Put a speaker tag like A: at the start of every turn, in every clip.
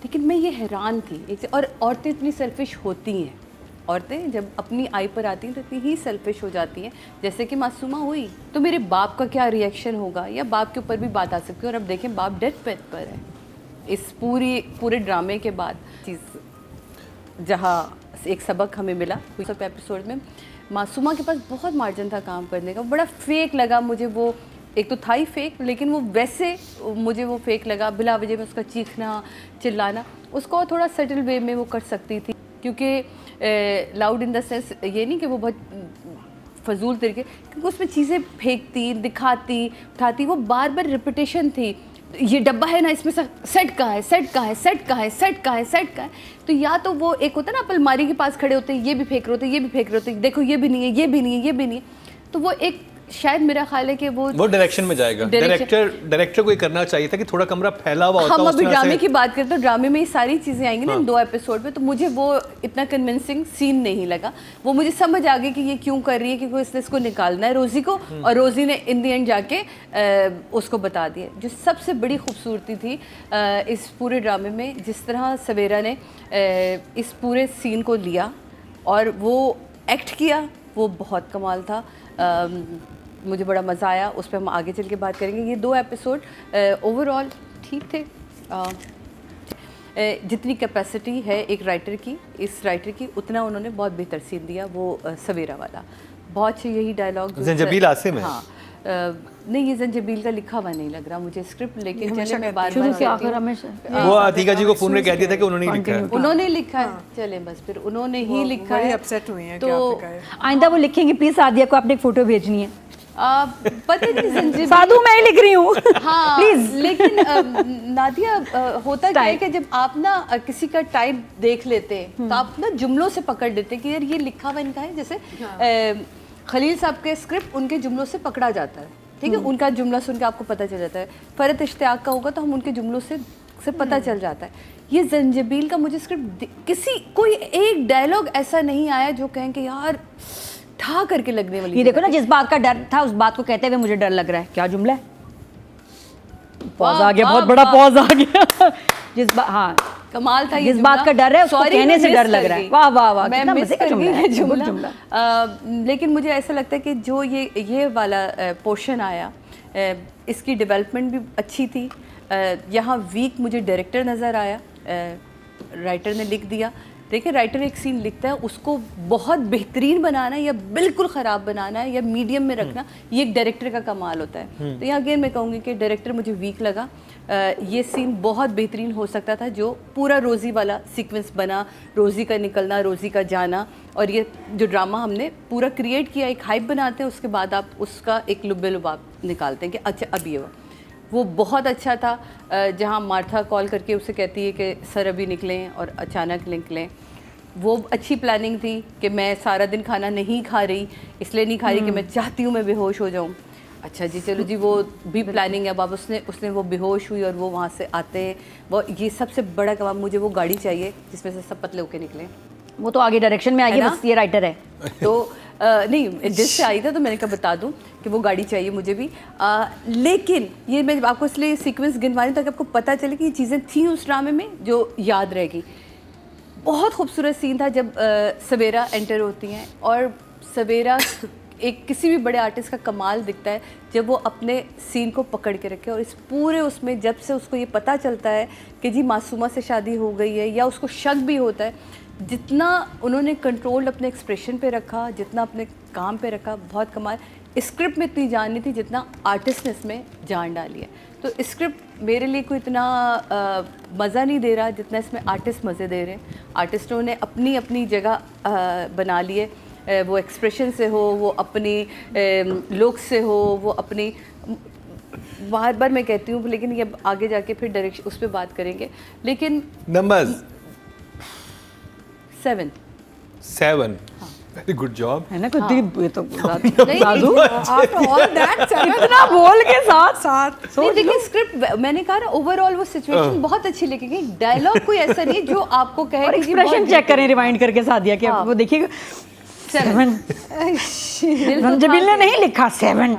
A: लेकिन मैं ये हैरान थी और औरतें इतनी सेल्फिश होती हैं, औरतें जब अपनी आई पर आती हैं तो इतनी ही सेल्फिश हो जाती हैं। जैसे कि मासूमा हुई तो मेरे बाप का क्या रिएक्शन होगा, या बाप के ऊपर भी बात आ सकती है। और अब देखें बाप डेथ बेड पर है इस पूरे ड्रामे के बाद। चीज़ जहाँ एक सबक हमें मिला सब एपिसोड में, मासूमा के पास बहुत मार्जिन था काम करने का। बड़ा फेक लगा मुझे वो, एक तो था ही फेक, लेकिन वो वैसे मुझे वो फेक लगा। बिला वजह में उसका चीखना चिल्लाना, उसको थोड़ा सटल वे में वो कर सकती थी, क्योंकि लाउड इन द सेंस ये नहीं कि वो बहुत फजूल तरीके, क्योंकि उसमें चीज़ें फेंकती, दिखाती, उठाती, वो बार बार रिपीटेशन थी। ये डब्बा है ना, इसमें सेट कहाँ है, सेट कहाँ है, सेट कहाँ है, सेट कहाँ है, सेट कहाँ है। तो या तो वो एक होता है ना, आप अलमारी के पास खड़े होते हैं, ये भी फेंक रहे होते, ये भी फेंक रहे होते, देखो ये भी नहीं है, ये भी नहीं है, ये भी नहीं है। तो वो एक शायद मेरा ख्याल है कि वो
B: डायरेक्शन में जाएगा। डायरेक्टर को ये करना चाहिए था कि थोड़ा कमरा फैला हुआ होता।
A: हम अभी ड्रामे की बात करते हैं, ड्रामे में ये सारी चीज़ें आएंगी ना 2 एपिसोड में, तो मुझे वो इतना कन्विंसिंग सीन नहीं लगा। वो मुझे समझ आ गई कि ये क्यों कर रही है, क्योंकि इसने इसको निकालना है रोज़ी को, और रोज़ी ने इन दी एंड जाके उसको बता दिया। जो सबसे बड़ी खूबसूरती थी इस पूरे ड्रामे में, जिस तरह सवेरा ने इस पूरे सीन को लिया और वो एक्ट किया, वो बहुत कमाल था। मुझे बड़ा मज़ा आया, उस पर हम आगे चल के बात करेंगे। ये 2 एपिसोड ओवरऑल ठीक थे। जितनी कैपेसिटी है एक राइटर की, इस राइटर की, उतना उन्होंने बहुत बेहतर सीन दिया। वो सवेरा वाला बहुत से यही डायलॉग
B: ज़ंजबील आसिम है।
A: हाँ, नहीं, ये ज़ंजबील का लिखा हुआ नहीं लग रहा मुझे स्क्रिप्ट, लेकिन चले मैं बार
B: वो अतीका जी को फोन में कह दिया था कि उन्होंने लिखा है।
A: उन्होंने लिखा है, चले बस फिर उन्होंने ही लिखा है।
C: अपसेट हुई हैं
A: तो
D: आइंदा वो लिखेंगे प्लीज सादिया को आपने एक फोटो भेजनी है।
A: पता नहीं ज़ंजबील
D: साधु मैं ही लिख रही हूँ
A: हाँ
D: प्लीज।
A: लेकिन नादिया होता क्या है कि जब आप ना किसी का टाइप देख लेते हैं तो आप ना जुमलों से पकड़ लेते हैं कि यार ये लिखा हुआ इनका है। जैसे खलील साहब के स्क्रिप्ट उनके जुमलों से पकड़ा जाता है, ठीक है, उनका जुमला सुन के आपको पता चल जाता है। फरत इश्तियाक का होगा तो हम उनके जुमलों से पता चल जाता है। ये ज़ंजबील का मुझे स्क्रिप्ट किसी कोई एक डायलॉग ऐसा नहीं आया जो कहें कि यार ठा करके लगने वाली।
D: ये देखो ना, जिस बात का डर था उस बात को कहते हुए मुझे डर लग रहा है। क्या जुमला है? पॉज आ गया, बहुत बड़ा पॉज आ गया। जिस बात, हाँ
A: कमाल था,
D: जिस बात का डर है उसको कहने से डर लग रहा है। वाह वाह वाह,
A: मैं
D: कितना
A: मिस
D: मजे का
A: कर गई है जुमला।
D: जुमला।
A: लेकिन मुझे ऐसा लगता है कि जो ये वाला पोर्शन आया, इसकी डेवलपमेंट भी अच्छी थी। यहाँ वीक मुझे डायरेक्टर नज़र आया, राइटर ने लिख दिया। देखिए, राइटर एक सीन लिखता है, उसको बहुत बेहतरीन बनाना है या बिल्कुल ख़राब बनाना है या मीडियम में रखना, ये एक डायरेक्टर का कमाल होता है। तो यहाँ अगेन मैं कहूँगी कि डायरेक्टर मुझे वीक लगा। ये सीन बहुत बेहतरीन हो सकता था, जो पूरा रोज़ी वाला सीक्वेंस बना, रोज़ी का निकलना, रोज़ी का जाना, और ये जो ड्रामा हमने पूरा क्रिएट किया, एक हाइप बनाते हैं, उसके बाद आप उसका एक लुब्बे लुबाब निकालते हैं कि अच्छा अब ये वो बहुत अच्छा था। जहाँ मार्था कॉल करके उसे कहती है कि सर अभी निकलें और अचानक निकलें, वो अच्छी प्लानिंग थी कि मैं सारा दिन खाना नहीं खा रही, इसलिए नहीं खा रही कि मैं चाहती हूँ मैं बेहोश हो जाऊँ। अच्छा जी, चलो जी, वो भी प्लानिंग है। अब उसने वो बेहोश हुई और वो वहाँ से आते हैं। वो ये सबसे बड़ा कमाल, मुझे वो गाड़ी चाहिए जिसमें से सब पतले होके निकले।
D: वो तो आगे डायरेक्शन में आएगी, बस ये राइटर है
A: तो नहीं, जिससे आई था तो मैंने कहा बता दूं कि वो गाड़ी चाहिए मुझे भी। लेकिन ये मैं आपको इसलिए सीक्वेंस गिनवा रही हूँ ताकि आपको पता चले कि ये चीज़ें थी उस ड्रामे में जो याद रहेगी। बहुत खूबसूरत सीन था जब सवेरा एंटर होती हैं, और सवेरा एक किसी भी बड़े आर्टिस्ट का कमाल दिखता है जब वो अपने सीन को पकड़ के रखे। और इस पूरे उसमें जब से उसको ये पता चलता है कि जी मासूमा से शादी हो गई है, या उसको शक भी होता है, जितना उन्होंने कंट्रोल अपने एक्सप्रेशन पे रखा, जितना अपने काम पे रखा, बहुत कमाल। स्क्रिप्ट में इतनी जान नहीं थी जितना आर्टिस्ट ने इसमें जान डाली है। तो स्क्रिप्ट मेरे लिए कोई इतना मज़ा नहीं दे रहा जितना इसमें आर्टिस्ट मज़े दे रहे हैं। आर्टिस्टों ने अपनी अपनी जगह बना लिए, वो एक्सप्रेशन से हो, वो अपनी लुक से हो, वो अपनी, बार बार मैं कहती हूँ, लेकिन ये आगे जाके फिर डायरेक्शन उस पर बात करेंगे। लेकिन
B: नंबर्स
A: 7
B: वेरी गुड जॉब
D: है ना। कुछ ये तो
A: साधु
C: आफ्टर ऑल दैट
D: इतना बोल के साथ
A: नहीं, देखिए स्क्रिप्ट मैंने कहा ना, ओवरऑल वो सिचुएशन बहुत अच्छी लिखी गई। डायलॉग कोई ऐसा नहीं जो आपको कहे कि
D: एक्सप्रेशन चेक करें, रिवाइंड करके सादिया के वो देखिएगा 7 ज़ंजबील ने नहीं लिखा 7।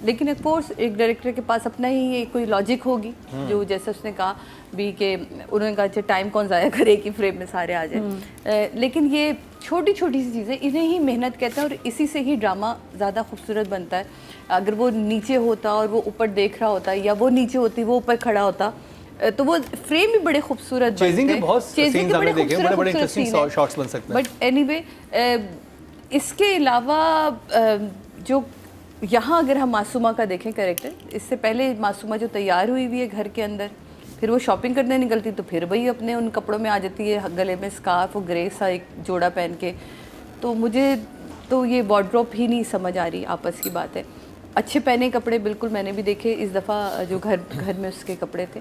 A: लेकिन ऑफ कोर्स एक डायरेक्टर के पास अपना ही एक कोई लॉजिक होगी, जो जैसे उसने कहा भी कि उन्होंने कहा अच्छा टाइम कौन ज़ाया करे कि फ्रेम में सारे आ जाए, लेकिन ये छोटी छोटी सी चीज़ें, इन्हें ही मेहनत कहते हैं और इसी से ही ड्रामा ज़्यादा खूबसूरत बनता है। अगर वो नीचे होता और वो ऊपर देख रहा होता, या वो नीचे होती वो ऊपर खड़ा होता, तो वो फ्रेम भी बड़े खूबसूरत
B: चेजिंग के बहुत
A: चेजिंग
B: सीन्स
A: के
B: हमने देखे हैं, बड़े बड़े
A: खूबसूरत
B: इंटरेस्टिंग
A: scene हैं।
B: शॉट्स बन सकते हैं।
A: बट एनीवे इसके अलावा जो यहाँ अगर हम मासूमा का देखें कैरेक्टर, इससे पहले मासूमा जो तैयार हुई हुई है घर के अंदर, फिर वो शॉपिंग करने निकलती तो फिर वही अपने उन कपड़ों में आ जाती है, गले में स्कार्फ और ग्रे सा एक जोड़ा पहन के। तो मुझे तो ये वार्डरोब ही नहीं समझ आ रही, आपस की बात है। अच्छे पहने कपड़े बिल्कुल मैंने भी देखे इस दफ़ा, जो घर में उसके कपड़े थे।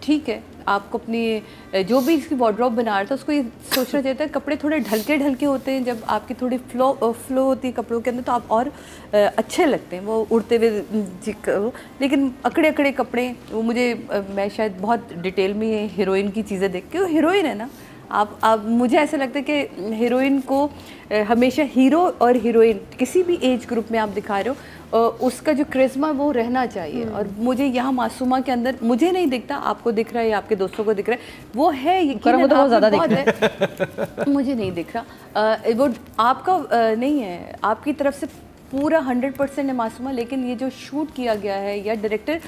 A: ठीक है, आपको अपनी जो भी इसकी वार्डरोब बना रहा था उसको ये सोचना चाहिए था कपड़े थोड़े ढलके ढलके होते हैं, जब आपकी थोड़ी फ्लो होती है कपड़ों के अंदर तो आप और अच्छे लगते हैं वो उड़ते हुए। लेकिन अकड़े अकड़े कपड़े वो मुझे मैं शायद बहुत डिटेल में ये हीरोइन की चीज़ें देख के, वो हीरोइन है ना, आप मुझे ऐसा लगता है कि हीरोइन को हमेशा हीरो और हीरोइन किसी भी एज ग्रुप में आप दिखा रहे हो, उसका जो क्रिस्मा वो रहना चाहिए। और मुझे यहाँ मासूमा के अंदर मुझे नहीं दिखता, आपको दिख रहा है या आपके दोस्तों को दिख रहा है, वो है
D: तो बहुत ज़्यादा दिख रहा
A: है। मुझे नहीं दिख रहा, वो आपका नहीं है, आपकी तरफ से पूरा 100% है मासूमा, लेकिन ये जो शूट किया गया है या डायरेक्टर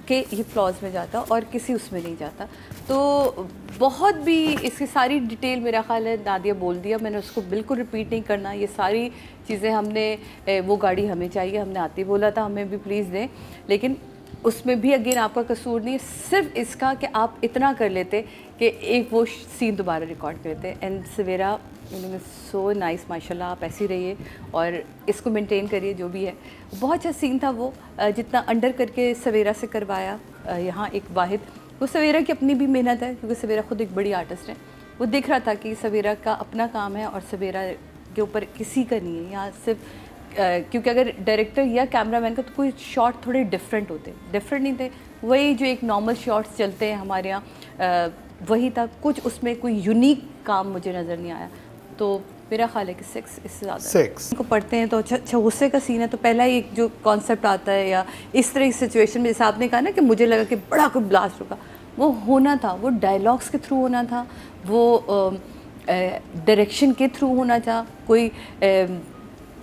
A: के ये फ्लॉज में जाता और किसी उसमें नहीं जाता। तो बहुत भी इसकी सारी डिटेल मेरा ख्याल है नादिया बोल दिया, मैंने उसको बिल्कुल रिपीट नहीं करना। ये सारी चीज़ें हमने, वो गाड़ी हमें चाहिए, हमने आते ही बोला था हमें भी प्लीज़ दें, लेकिन उसमें भी अगेन आपका कसूर नहीं है, सिर्फ इसका कि आप इतना कर लेते कि एक वो सीन दोबारा रिकॉर्ड कर लेते। एंड सवेरा सो नाइस, माशाल्लाह, आप ऐसी रहिए और इसको मेंटेन करिए जो भी है। बहुत अच्छा सीन था वो, जितना अंडर करके सवेरा से करवाया यहाँ एक वाहिद, वो सवेरा की अपनी भी मेहनत है क्योंकि सवेरा खुद एक बड़ी आर्टिस्ट है। वो दिख रहा था कि सवेरा का अपना काम है और सवेरा के ऊपर किसी का नहीं है यहाँ सिर्फ क्योंकि अगर डायरेक्टर या कैमरामैन का तो कोई शॉट थोड़े डिफरेंट होते, डिफरेंट नहीं थे, वही जो एक नॉर्मल शॉट्स चलते हैं हमारे यहाँ वही था, कुछ उसमें कोई यूनिक काम मुझे नज़र नहीं आया। तो मेरा ख्याल है कि 6 इससे ज़्यादा को पढ़ते हैं तो अच्छा गुस्से का सीन है तो पहला ही एक जो कॉन्सेप्ट आता है या इस तरह की सिचुएशन में, जैसे आपने कहा ना कि मुझे लगा कि बड़ा कोई ब्लास्ट होगा, वो होना था, वो डायलॉग्स के थ्रू होना था, वो डायरेक्शन के थ्रू होना था, कोई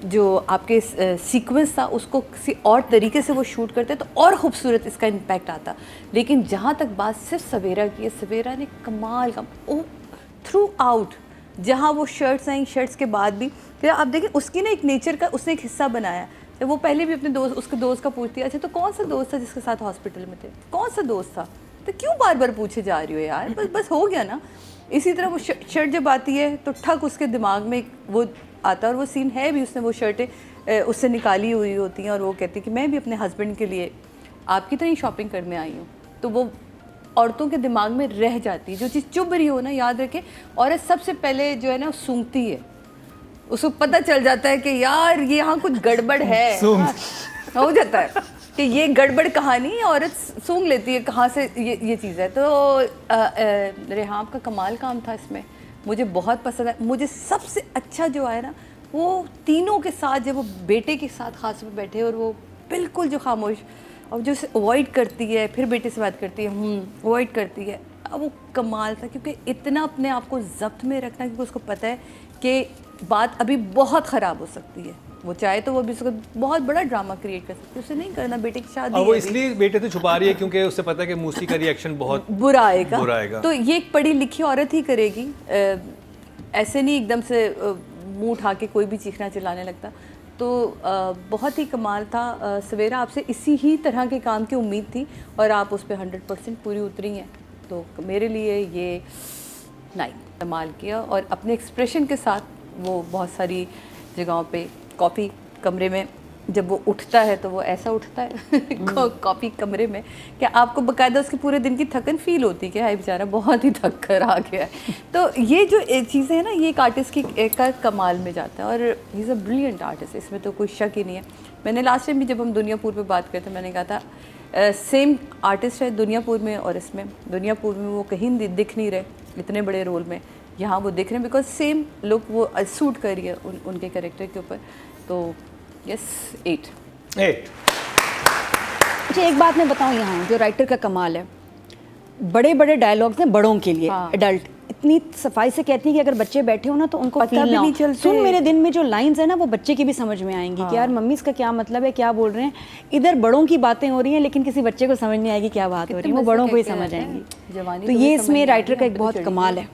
A: जो आपके सीक्वेंस था उसको किसी और तरीके से वो शूट करते तो और ख़ूबसूरत इसका इम्पैक्ट आता। लेकिन जहाँ तक बात सिर्फ सवेरा की है, सवेरा ने कमाल का थ्रू आउट, जहाँ वो शर्ट्स आई, शर्ट्स के बाद भी फिर आप देखें उसकी ना एक नेचर का उसने एक हिस्सा बनाया। तो वो पहले भी अपने दोस्त, उसके दोस्त का पूछती है, अच्छा तो कौन सा दोस्त था जिसके साथ हॉस्पिटल में थे, कौन सा दोस्त था, तो क्यों बार बार पूछे जा रही हो यार, बस हो गया ना। इसी तरह वो शर्ट जब आती है तो ठक उसके दिमाग में वो आता है, और वो सीन है भी, उसने वो शर्टें उससे निकाली हुई होती हैं और वो कहती है कि मैं भी अपने हस्बैंड के लिए आपकी तरह ही शॉपिंग करने आई हूँ। तो वो औरतों के दिमाग में रह जाती है, जो चीज़ चुभ रही हो ना, याद रखें औरत सबसे पहले जो है ना सूंघती है, उसको पता चल जाता है कि यार ये यहाँ कुछ गड़बड़ है, हो जाता है कि ये गड़बड़ कहानी, औरत सूंघ लेती है कहाँ से ये चीज़ है। तो रेहाम का कमाल काम था इसमें, मुझे बहुत पसंद है। मुझे सबसे अच्छा जो आया ना वो तीनों के साथ, जब वो बेटे के साथ खास में बैठे और वो बिल्कुल जो खामोश और जो उसे अवॉइड करती है, फिर बेटे से बात करती है, अवॉइड करती है, अब वो कमाल था। क्योंकि इतना अपने आप को जब्त में रखना, क्योंकि उसको पता है कि बात अभी बहुत ख़राब हो सकती है, वो चाहे तो वो भी उसको बहुत बड़ा ड्रामा क्रिएट कर सकती है, उसे नहीं करना, बेटे की शादी
B: वो इसलिए बेटे से छुपा रही है क्योंकि उससे पता है कि मूसी का रिएक्शन बहुत
A: बुरा आएगा।
B: तो
A: ये एक पढ़ी लिखी औरत ही करेगी, ऐसे नहीं एकदम से मुंह उठा के कोई भी चीखना चिल्लाने लगता। तो बहुत ही कमाल था। सवेरा आपसे इसी ही तरह के काम की उम्मीद थी और आप उस पर 100% पूरी उतरी हैं, तो मेरे लिए ये 9 कमाल किया। और अपने एक्सप्रेशन के साथ वो बहुत सारी जगहों पे कॉफ़ी कमरे में जब वो उठता है तो वो ऐसा उठता है कॉफ़ी कमरे में कि आपको बाकायदा उसके पूरे दिन की थकन फील होती है कि हाय बेचारा बहुत ही थक कर आ गया है। तो ये जो चीज़ें हैं ना, ये एक आर्टिस्ट की एक का कमाल में जाता है और he is a brilliant artist, इसमें तो कोई शक ही नहीं है। मैंने लास्ट टाइम भी जब हम दुनियापुर पे बात करते मैंने कहा था सेम आर्टिस्ट है दुनियापुर में और इसमें। दुनियापुर में वो कहीं दिख नहीं रहे इतने बड़े रोल में, यहाँ वो दिख रहे हैं बिकॉज सेम लुक वो सूट कर रही है उनके कैरेक्टर के ऊपर। तो यस 8
B: ए,
D: अच्छा एक बात मैं बताऊं, यहाँ जो राइटर का कमाल है, बड़े बड़े डायलॉग्स हैं बड़ों के लिए,
A: हाँ।
D: एडल्ट इतनी सफाई से कहती है कि अगर बच्चे बैठे हो ना तो उनको
A: पता
D: feel
A: भी
D: ना हो।
A: नहीं चलते।
D: सुन मेरे दिन में जो लाइंस है ना वो बच्चे की भी समझ में आएंगी कि यार मम्मी इसका क्या मतलब है, क्या बोल रहे हैं। इधर बड़ों की बातें हो रही हैं लेकिन किसी बच्चे को समझ नहीं आएगी क्या बात हो रही है, वो
A: मजे
D: बड़ों को ही
A: कहते
D: समझ
A: रहते हैं।
D: आएंगी।
A: जवानी
D: तो
A: तो
D: ये
A: भी
D: इसमें
A: समझ में
D: राइटर का
A: आएगी,
D: एक बहुत
A: चढ़ी
D: कमाल है,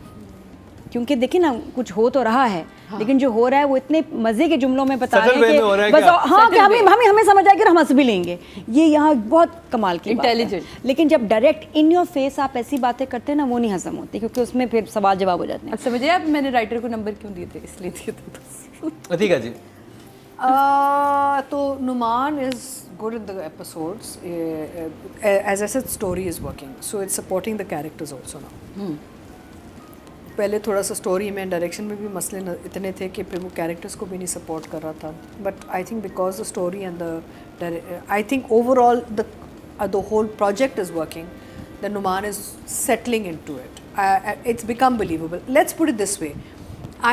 D: क्योंकि देखिए ना कुछ हो तो रहा है लेकिन जो हो रहा है वो इतने मजे के जुमलों में बता
B: Subtle
D: रहे
B: way
D: हैं
B: में हो रहा
D: कि
B: है
D: बस
B: क्या?
D: हाँ कि
A: Subtle way।
D: हमें समझ आएगी और हम हंस भी लेंगे। ये यहाँ बहुत कमाल की बात है।
A: Intelligent।
D: लेकिन जब डायरेक्ट इन योर फेस आप ऐसी बातें करते हैं ना वो नहीं हजम होती, क्योंकि उसमें फिर सवाल जवाब हो जाते हैं।
A: अब समझिए आप मैंने राइटर को नंबर क्यों दिए थे, इसलिए दिए थे।
B: अतिका जी
C: तो Numan is good in the episodes. As I said, story is working, so it's supporting the characters also now. पहले थोड़ा सा स्टोरी में डायरेक्शन में भी मसले इतने थे कि फिर वो कैरेक्टर्स को भी नहीं सपोर्ट कर रहा था, but I think because the story and the I think overall the whole project is working, the Numan is settling into it. It's become believable. Let's put it this way,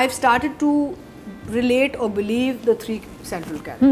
C: I've started to relate or believe the three central characters.